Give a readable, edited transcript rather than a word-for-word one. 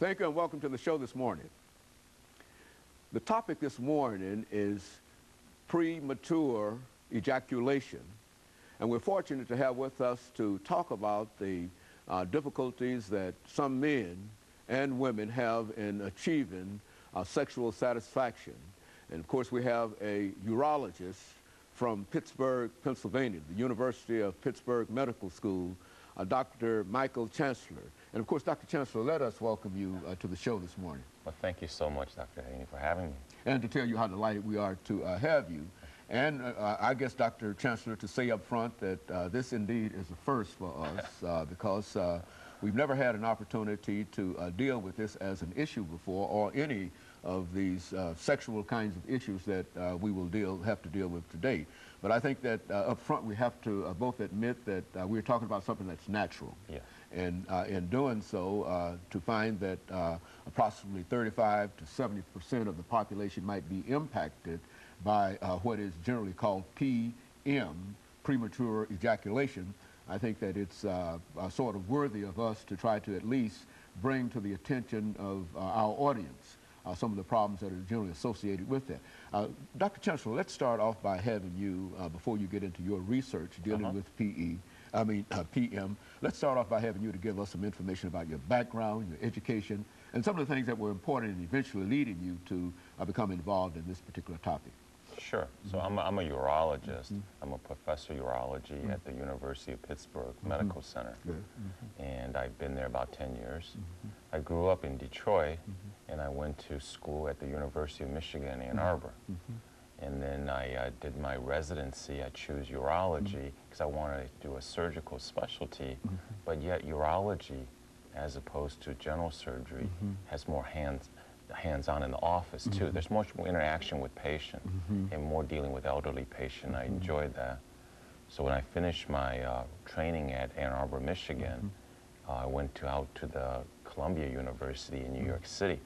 Thank you and welcome to the show this morning. The topic this morning is premature ejaculation. And we're fortunate to have with us to talk about the difficulties that some men and women have in achieving sexual satisfaction. And of course we have a urologist from Pittsburgh, Pennsylvania, the University of Pittsburgh Medical School, Dr. Michael Chancellor. And of course, Dr. Chancellor, let us welcome you to the show this morning. Well, thank you so much, Dr. Haney, for having me. And to tell you how delighted we are to have you. And I guess, Dr. Chancellor, to say up front that this indeed is a first for us because we've never had an opportunity to deal with this as an issue before, or any of these sexual kinds of issues that we will have to deal with today. But I think that up front we have to both admit that we're talking about something that's natural. Yeah. And in doing so, to find that approximately 35 to 70% of the population might be impacted by what is generally called PM, premature ejaculation, I think that it's sort of worthy of us to try to at least bring to the attention of our audience some of the problems that are generally associated with that. Dr. Chancellor, let's start off by having you, before you get into your research dealing with PM, let's start off by having you to give us some information about your background, your education, and some of the things that were important in eventually leading you to become involved in this particular topic. Sure. So I'm a urologist. I'm a professor of urology at the University of Pittsburgh Medical Center. And I've been there about 10 years. I grew up in Detroit, and I went to school at the University of Michigan, Ann Arbor. And then I did my residency. I chose urology because I wanted to do a surgical specialty, but yet urology, as opposed to general surgery, has more hands-on in the office too. There's much more interaction with patient and more dealing with elderly patient. I enjoyed that. So when I finished my training at Ann Arbor, Michigan, I went out to the Columbia University in New York City